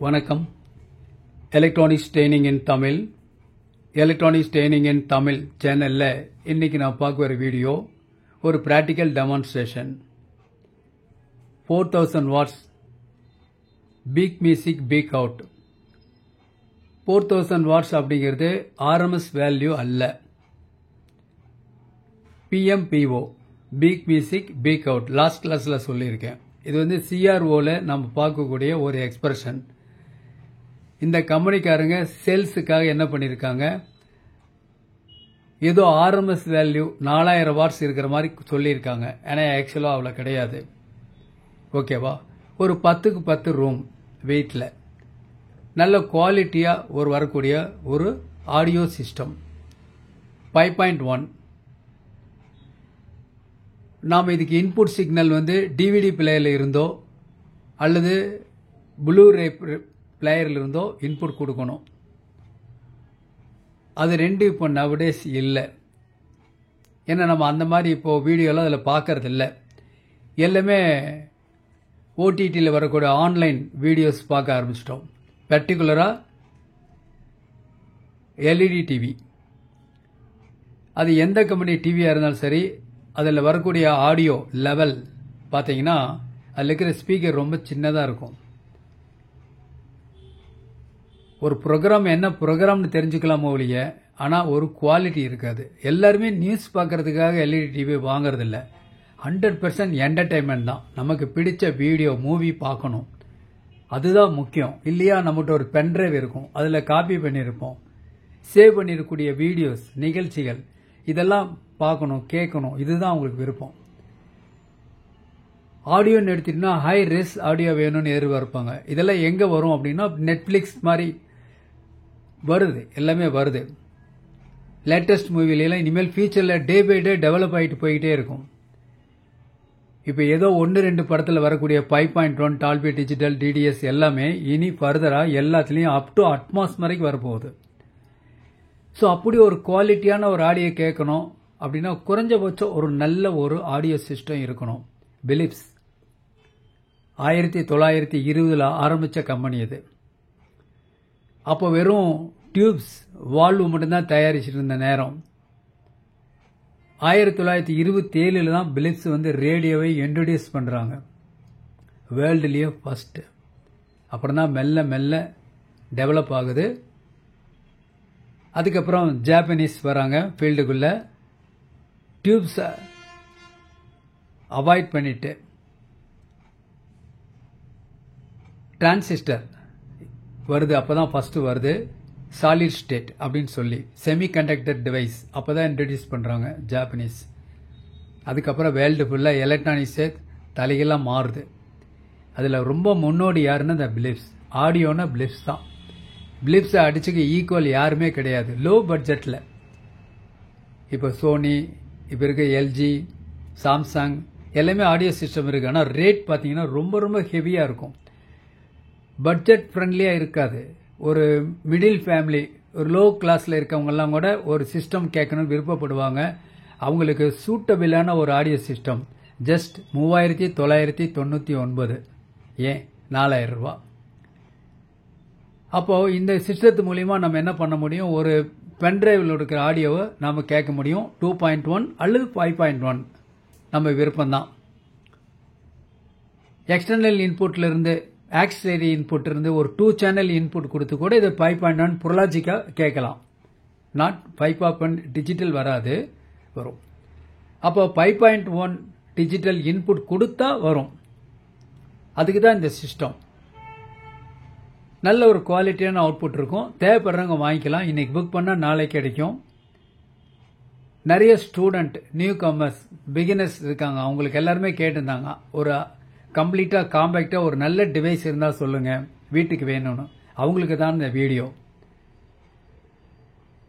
வணக்கம். Electronics training in Tamil சேனல்ல இன்னைக்கு நான் பார்க்க வர வீடியோ ஒரு practical demonstration. 4000 watts peak music peak out. 4000 watts அப்படிங்கிறது ஆர்எம்எஸ் வேல்யூ அல்ல. PMPO peak music peak out last கிளாஸ்ல சொல்லியிருக்கேன். இது வந்து CROல நம்ம பார்க்கக்கூடிய ஒரு எக்ஸ்பிரஷன். இந்த கம்பெனிக்காரங்க சேல்ஸுக்காக என்ன பண்ணியிருக்காங்க, ஏதோ ஆர்எம்எஸ் வேல்யூ 4000 வாட்ஸ் இருக்கிற மாதிரி சொல்லியிருக்காங்க. ஆனால் ஆக்சுவலாக அவ்வளோ கிடையாது. ஓகேவா? ஒரு 10க்கு 10 ரூம் வெயிட்டில் நல்ல குவாலிட்டியாக வரக்கூடிய ஒரு ஆடியோ சிஸ்டம் 5.1. நாம் இதுக்கு இன்புட் சிக்னல் வந்து டிவிடி பிளேயரில் இருந்தோ அல்லது ப்ளூரே பிளேயரில் இருந்தோ இன்புட் கொடுக்கணும். அது ரெண்டு இப்போ நவடேஸ் இல்லை. ஏன்னா நம்ம அந்த மாதிரி இப்போது வீடியோலாம் அதில் பார்க்கறது இல்லை. எல்லாமே ஓடிடியில் வரக்கூடிய ஆன்லைன் வீடியோஸ் பார்க்க ஆரம்பிச்சிட்டோம். பர்டிகுலராக எல்இடி டிவி. அது எந்த கம்பெனி டிவியாக இருந்தாலும் சரி, அதில் வரக்கூடிய ஆடியோ லெவல் பார்த்தீங்கன்னா அதில் இருக்கிற ஸ்பீக்கர் ரொம்ப சின்னதாக இருக்கும். ஒரு ப்ரோக்ராம் என்ன ப்ரோக்ராம்னு தெரிஞ்சுக்கலாமோ ஒழிய, ஆனால் ஒரு குவாலிட்டி இருக்காது. எல்லாருமே நியூஸ் பார்க்கறதுக்காக எல்இடி டிவி வாங்கறதில்ல. 100% என்டர்டைன்மெண்ட் தான். நமக்கு பிடிச்ச வீடியோ மூவி பார்க்கணும், அதுதான் முக்கியம். இல்லையா நம்மகிட்ட ஒரு பென்ட்ரைவ் இருக்கும், அதில் காப்பி பண்ணியிருப்போம், சேவ் பண்ணிருக்கக்கூடிய வீடியோஸ் நிகழ்ச்சிகள் இதெல்லாம் பார்க்கணும், கேட்கணும். இதுதான் உங்களுக்கு விருப்பம். ஆடியோன்னு எடுத்துட்டீங்கன்னா ஹை ரெஸ் ஆடியோ வேணும்னு எதிர்பார்ப்பாங்க. இதெல்லாம் எங்கே வரும் அப்படின்னா நெட்ஃப்ளிக்ஸ் மாதிரி வருது, எல்லாமே வருது. லேட்டஸ்ட் மூவிலாம் இனிமேல் ஃபியூச்சரில் டே பை டே டெவலப் ஆகிட்டு போய்கிட்டே இருக்கும். இப்போ ஏதோ 1-2 படத்தில் வரக்கூடிய 5.1 டால்பி டிஜிட்டல் DDS எல்லாமே இனி ஃபர்தராக எல்லாத்துலேயும் அப் டு அட்மாஸ் வரைக்கும் வரப்போகுது. ஸோ அப்படி ஒரு குவாலிட்டியான ஒரு ஆடியோ கேட்கணும் அப்படின்னா குறைஞ்சபட்சம் ஒரு நல்ல ஒரு ஆடியோ சிஸ்டம் இருக்கணும். பிலிப்ஸ் 1920 ஆரம்பித்த கம்பெனி இது. அப்போ வெறும் டியூப்ஸ் வால்வு மட்டும்தான் தயாரிச்சுட்டு இருந்த நேரம். 1927 தான் பிலிப்ஸ் வந்து ரேடியோவை இன்ட்ரடியூஸ் பண்ணுறாங்க, வேர்ல்டுலேயே ஃபர்ஸ்ட். அப்புறம் தான் மெல்ல மெல்ல டெவலப் ஆகுது. அதுக்கப்புறம் ஜாப்பனீஸ் வராங்க ஃபீல்டுக்குள்ளே. டியூப்ஸை அவாய்ட் பண்ணிட்டு டிரான்சிஸ்டர் வருது. அப்போ தான் ஃபஸ்ட்டு வருது சாலிட் ஸ்டேட் அப்படின்னு சொல்லி செமிகண்டக்டர் டிவைஸ் அப்போ தான் இன்ட்ரடியூஸ் பண்ணுறாங்க ஜாப்பனீஸ். அதுக்கப்புறம் வேர்ல்டு ஃபுல்லாக எலக்ட்ரானிக்ஸே தலைகெல்லாம் மாறுது. அதில் ரொம்ப முன்னோடி யாருன்னா இந்த பிலிப்ஸ். ஆடியோன்னா பிலிப்ஸ் தான். பிலிப்ஸை அடிச்சுக்க ஈக்குவல் யாருமே கிடையாது லோ பட்ஜெட்டில். இப்போ சோனி, இப்போ இருக்க LG, சாம்சங் எல்லாமே ஆடியோ சிஸ்டம் இருக்குது. ஆனால் ரேட் பார்த்தீங்கன்னா ரொம்ப ரொம்ப ஹெவியாக இருக்கும். பட்ஜெட் ஃப்ரெண்ட்லியாக இருக்காது. ஒரு மிடில் ஃபேமிலி, ஒரு லோ கிளாஸில் இருக்கவங்கெல்லாம் கூட ஒரு சிஸ்டம் கேட்கணும்னு விருப்பப்படுவாங்க. அவங்களுக்கு சூட்டபிளான ஒரு ஆடியோ சிஸ்டம் ஜஸ்ட் 3999, ஏன் 4000 ரூபா. அப்போது இந்த சிஸ்டத்து மூலிமா நம்ம என்ன பண்ண முடியும், ஒரு பென்ட்ரைவில் இருக்கிற ஆடியோவை நாம் கேட்க முடியும். 2.1 அல்லது 5.1 நம்ம விருப்பம்தான். எக்ஸ்டர்னல் இன்புட்லேருந்து ஆக்சிலரி இன்புட் இருந்து ஒரு 2 சேனல் இன்புட் கொடுத்து கூட இது 5.1 புரலாஜிக்காக கேட்கலாம். நாட் 5.1 டிஜிட்டல் வராது, வரும். அப்போ 5.1 டிஜிட்டல் இன்புட் கொடுத்தா வரும். அதுக்கு தான் இந்த சிஸ்டம். நல்ல ஒரு குவாலிட்டியான அவுட்புட் இருக்கும். தேவைப்படுறவங்க வாங்கிக்கலாம். இன்னைக்கு புக் பண்ணால் நாளைக்கு கிடைக்கும். நிறைய ஸ்டூடெண்ட், நியூ கமர்ஸ், பிகினர்ஸ் இருக்காங்க. அவங்களுக்கு எல்லாருமே கேட்டிருந்தாங்க, ஒரு கம்ப்ளீட்டாக காம்பேக்டாக ஒரு நல்ல டிவைஸ் இருந்தால் சொல்லுங்கள், வீட்டுக்கு வேணும்னு. அவங்களுக்கு தான் இந்த வீடியோ.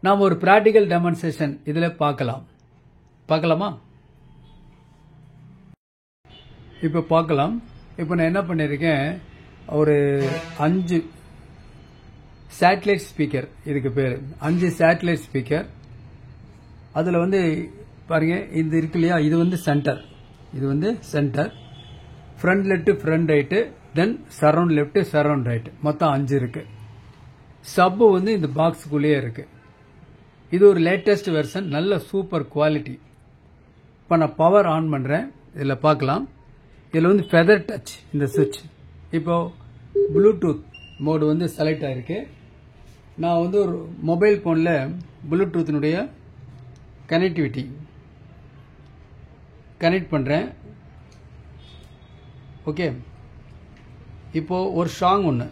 நாம் ஒரு ப்ராக்டிக்கல் டெமான்ஸ்ட்ரேஷன் இதில் பார்க்கலாமா? இப்போ பார்க்கலாம். இப்போ நான் என்ன பண்ணியிருக்கேன், ஒரு 5 சேட்டலைட் ஸ்பீக்கர், இதுக்கு பேர் 5 சேட்டலைட் ஸ்பீக்கர். அதில் வந்து பாருங்க, இது இருக்கு இல்லையா, இது வந்து center. Front left front right then surround left, surround right, மொத்தம் 5 இருக்கு. சப் வந்து இந்த பாக்ஸுக்குள்ளேயே இருக்கு. இது ஒரு லேட்டஸ்ட் வெர்ஷன், நல்ல சூப்பர் குவாலிட்டி. இப்போ நான் பவர் ஆன் பண்றேன். இதில் பார்க்கலாம். இதில் வந்து ஃபெதர் டச் இந்த சுவிட்ச். இப்போ ப்ளூடூத் மோடு வந்து செலக்ட் ஆயிருக்கு. நான் வந்து ஒரு மொபைல் போன்ல ப்ளூடூத்தினுடைய கனெக்டிவிட்டி கனெக்ட் பண்றேன். ஓகே, இப்போ ஒரு சாங் ஒன்று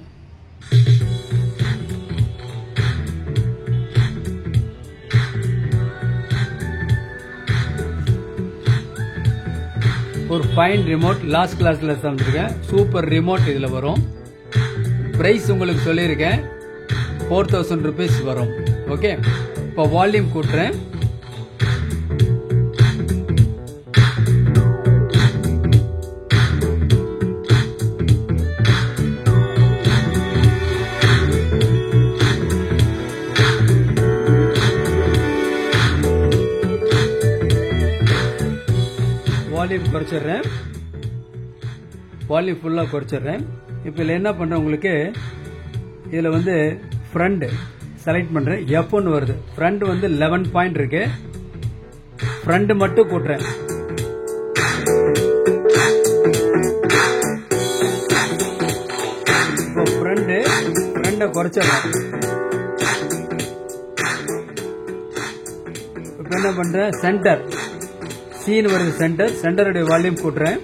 ஒரு ஃபைன் ரிமோட், லாஸ்ட் கிளாஸ்ல தந்திருக்கேன். சூப்பர் ரிமோட் இதுல வரும். பிரைஸ் உங்களுக்கு சொல்லியிருக்கேன், 4000 rupees வரும். ஓகே, இப்போ வால்யூம் கூட்டுறேன். வால்யூம் குறைச்சிடுறேன். வால்யூம் ஃபுல்லா குறைச்சிடுறேன். இப்போ இதில் என்ன பண்றேன், உங்களுக்கு இதில் வந்து ஃப்ரண்ட் செலக்ட் பண்றேன். F1 வருது. ஃப்ரண்ட் வந்து 11 பாயிண்ட் இருக்கு. ஃப்ரண்ட் மட்டும் கூட்டுறேன். இப்போ ஃப்ரண்ட குறைச்சிடுறேன். இப்போ என்ன பண்றேன், சென்டர் சீன் வருது. சென்டருடைய வால்யூம் கூட்டுறேன்.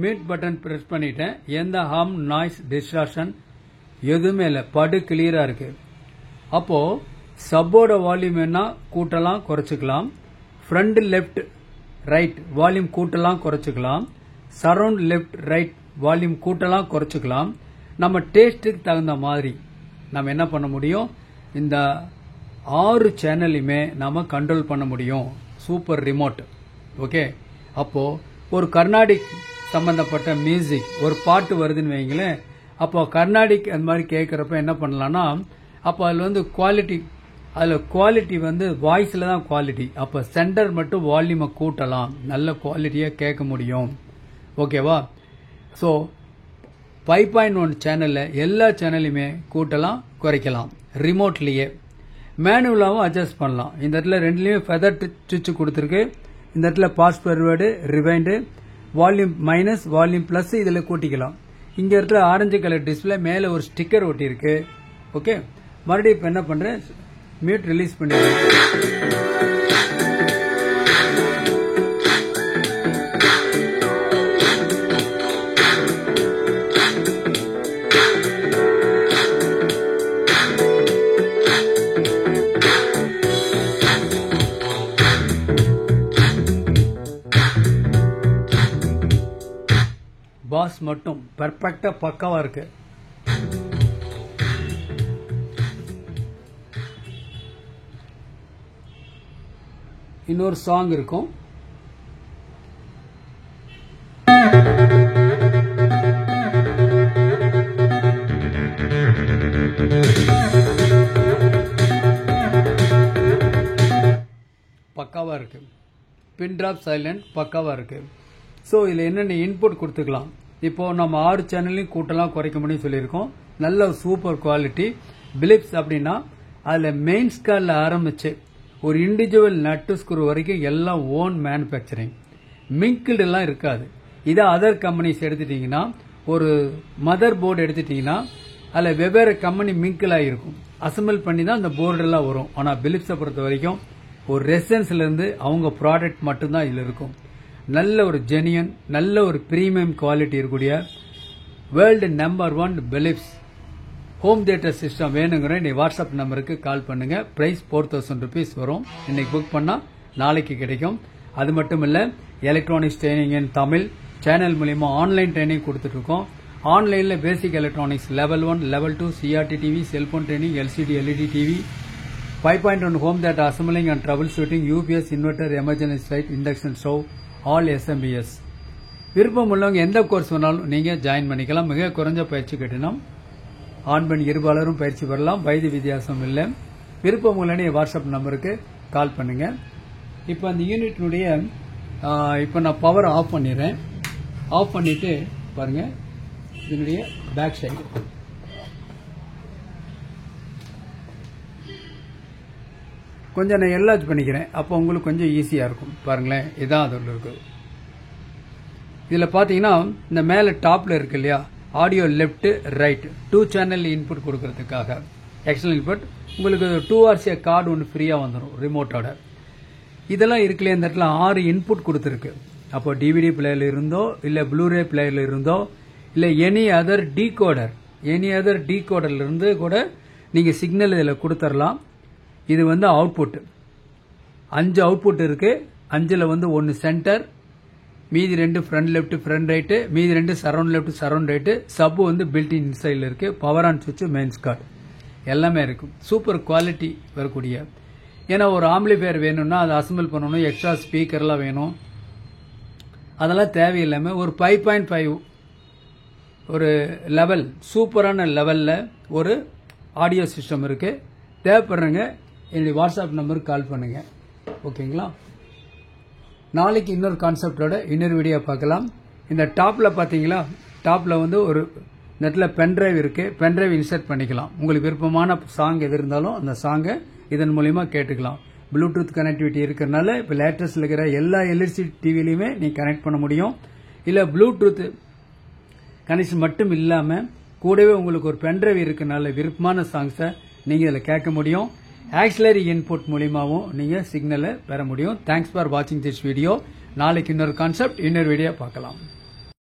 மியூட் பட்டன் பிரஸ் பண்ணிட்டேன். எந்த ஹார்ம், நாய்ஸ், டிஸ்ட்ராக்ஷன் எதுவுமே இல்லை. படு கிளியரா இருக்கு. அப்போ சப்போட வால்யூம் என்ன கூட்டலாம், குறைச்சிக்கலாம். ஃப்ரண்ட் லெஃப்ட் ரைட் வால்யூம் கூட்டலாம், குறைச்சிக்கலாம். சரவுண்ட் லெஃப்ட் ரைட் வால்யூம் கூட்டலாம், குறைச்சிக்கலாம். நம்ம டேஸ்டுக்கு தகுந்த மாதிரி நம்ம என்ன பண்ண முடியும், இந்த 6 சேனலையுமே நாம கண்ட்ரோல் பண்ண முடியும். Super remote. ஓகே, அப்போ ஒரு கர்நாடிக் சம்பந்தப்பட்ட மியூசிக் ஒரு பாட்டு வருதுன்னு வைங்களேன். அப்போ கர்நாடிக் அந்த மாதிரி கேட்கறப்ப என்ன பண்ணலாம்னா, அப்போ அதில் வந்து குவாலிட்டி வந்து வாய்ஸ்ல தான் குவாலிட்டி. அப்போ சென்டர் மட்டும் வால்யூமை கூட்டலாம், நல்ல குவாலிட்டியா கேட்க முடியும். ஓகேவா? ஸோ 5.1 சேனல்ல எல்லா சேனலையுமே கூட்டலாம், குறைக்கலாம் ரிமோட்லயே. மேனுவலாவும் அட்ஜஸ்ட் பண்ணலாம். இந்த இடத்துல ரெண்டுலயும் ஃபெதர் சுவிட்ச் கொடுத்துருக்கு. இந்த இடத்துல fast forward, rewind, volume minus, volume plus இதுல கூட்டிக்கலாம். இங்க இடத்துல ஆரஞ்சு கலர் டிஸ்பிளே, மேல ஒரு ஸ்டிக்கர் ஒட்டி இருக்கு. ஓகே, மறுபடியும் இப்ப என்ன பண்றேன், மியூட் ரிலீஸ் பண்ணிடுறேன். பாஸ் மட்டும் பெர்ஃபெக்ட்டா பக்காவா இருக்கு. இன்னொரு சாங் இருக்கும். பக்காவா இருக்கு. பின் டிராப் சைலண்ட் பக்காவா இருக்கு. ஸோ இதில் என்னென்ன இன்புட் கொடுத்துக்கலாம். இப்போ நம்ம 6 சேனல்லையும் கூட்டலாம், குறைக்க முடியும் சொல்லியிருக்கோம். நல்ல சூப்பர் குவாலிட்டி. பிலிப்ஸ் அப்படின்னா அதில் மெயின் ஸ்கார்ல ஆரம்பிச்சு ஒரு இண்டிவிஜுவல் நட்டு ஸ்க்ரூ வரைக்கும் எல்லாம் ஓன் மேனுஃபேக்சரிங். மிங்கிள்டு எல்லாம் இருக்காது. இதை அதர் கம்பெனிஸ் எடுத்துட்டீங்கன்னா, ஒரு மதர் போர்டு எடுத்துட்டீங்கன்னா அதில் வெவ்வேறு கம்பெனி மிங்கிளாக இருக்கும். அசம்பிள் பண்ணி தான் அந்த போர்டு எல்லாம் வரும். ஆனால் பிலிப்ஸை பொறுத்த வரைக்கும் ஒரு ரெசன்ஸ்ல இருந்து அவங்க ப்ராடக்ட் மட்டும்தான் இதில் இருக்கும். நல்ல ஒரு ஜெனியன், நல்ல ஒரு பிரீமியம் குவாலிட்டி இருக்கக்கூடிய world number 1 Philips home theatre system வேணுங்கிற நீ வாட்ஸ்அப் நம்பருக்கு கால் பண்ணுங்க. பிரைஸ் 4000 rupees வரும். இன்னைக்கு புக் பண்ணா நாளைக்கு கிடைக்கும். அது மட்டும் இல்ல, electronics training in Tamil channel மூலமா ஆன்லைன் ட்ரைனிங் கொடுத்துட்டு இருக்கோம். ஆன்லைன்ல basic electronics level 1, level 2, CRT TV, cellphone training, LCD LED TV, 5.1 home theater assembling and troubleshooting, UPS, inverter, emergency light, induction stove, all SMBS. விருப்பம் உள்ளவங்க எந்த கோர்ஸ் வேணாலும் நீங்கள் join பண்ணிக்கலாம். மிக குறைஞ்ச பயிற்சி கட்டணம். ஆண் பெண் இருபாலரும் பயிற்சி பெறலாம். வயது வித்தியாசம் இல்லை. விருப்பம் உள்ளனே வாட்ஸ்அப் நம்பருக்கு கால் பண்ணுங்க. இப்போ அந்த யூனிட்டினுடைய இப்போ நான் பவர் ஆஃப் பண்ணிடுறேன். ஆஃப் பண்ணிட்டு பாருங்க, இதனுடைய பேக் சைடு கொஞ்சம் நான் என்லார்ஜ் பண்ணிக்கிறேன். அப்போ உங்களுக்கு கொஞ்சம் ஈஸியாக இருக்கும். பாருங்களேன், இதான் அதில் இருக்குது. இதில் பார்த்தீங்கன்னா இந்த மேலே டாப்பில் இருக்கு இல்லையா, audio left right 2 channel input கொடுக்கறதுக்காக எக்ஸ்டர்னல் இன்புட். உங்களுக்கு 2 RC கார்டு ஒன்று ஃப்ரீயாக வந்துடும் ரிமோட்டோட. இதெல்லாம் இருக்குல்லையே, இந்த இடத்துல 6 இன்புட் கொடுத்துருக்கு. அப்போ டிவிடி பிளேயர்ல இருந்தோ இல்லை ப்ளூரே பிளேயர்ல இருந்தோ இல்லை எனி அதர் டீகோடர்ல இருந்து கூட நீங்கள் சிக்னல் இதில் கொடுத்துடலாம். இது வந்து அவுட்புட். 5 அவுட்புட் இருக்கு. 5ல் வந்து 1 சென்டர், மீதி 2 ஃப்ரண்ட் லெஃப்ட் ஃப்ரண்ட் ரைட்டு, மீதி 2 surround left surround right. Sub வந்து பில்ட் இன் இன்சைடில் இருக்கு. பவர் ஆன் சுவிட்ச், மெயின்ஸ் கார்டு எல்லாமே இருக்கும். சூப்பர் குவாலிட்டி வரக்கூடிய. ஏன்னா ஒரு ஆம்பிளிஃபையர் வேணும்னா அதை அசம்பிள் பண்ணணும், எக்ஸ்ட்ரா ஸ்பீக்கர்லாம் வேணும். அதெல்லாம் தேவையில்லாமல் ஒரு 5.5 ஒரு லெவல், சூப்பரான லெவலில் ஒரு ஆடியோ சிஸ்டம் இருக்கு. தேவைப்படுறங்க என்னுடைய வாட்ஸ்அப் நம்பருக்கு கால் பண்ணுங்க. ஓகேங்களா? நாளைக்கு இன்னொரு கான்செப்டோட இன்னொரு வீடியோ பார்க்கலாம். இந்த டாப்ல பார்த்தீங்களா, டாப்ல வந்து ஒரு நெட்ல பென்ட்ரைவ் இருக்கு. பென்ட்ரைவ் இன்சர்ட் பண்ணிக்கலாம். உங்களுக்கு விருப்பமான சாங் எது இருந்தாலும் அந்த சாங்கை இதன் மூலியமா கேட்டுக்கலாம். ப்ளூடூத் கனெக்டிவிட்டி இருக்கிறதுனால இப்போ லேட்டஸ்ட்ல இருக்கிற எல்லா எல்இடி டிவிலையுமே நீங்க கனெக்ட் பண்ண முடியும். இல்லை ப்ளூடூத் கனெக்ஷன் மட்டும் இல்லாமல் கூடவே உங்களுக்கு ஒரு பென்ட்ரைவ் இருக்கனால விருப்பமான சாங்ஸை நீங்கள் இதில் கேட்க முடியும். ஆக்சிலரி இன்புட் மூலியமாகவும் நீங்கள் சிக்னலை பெற முடியும். தேங்க்ஸ் ஃபார் வாட்சிங் திஸ் வீடியோ. நாளைக்கு இன்னொரு கான்செப்ட் இன்னொரு வீடியோ பார்க்கலாம்.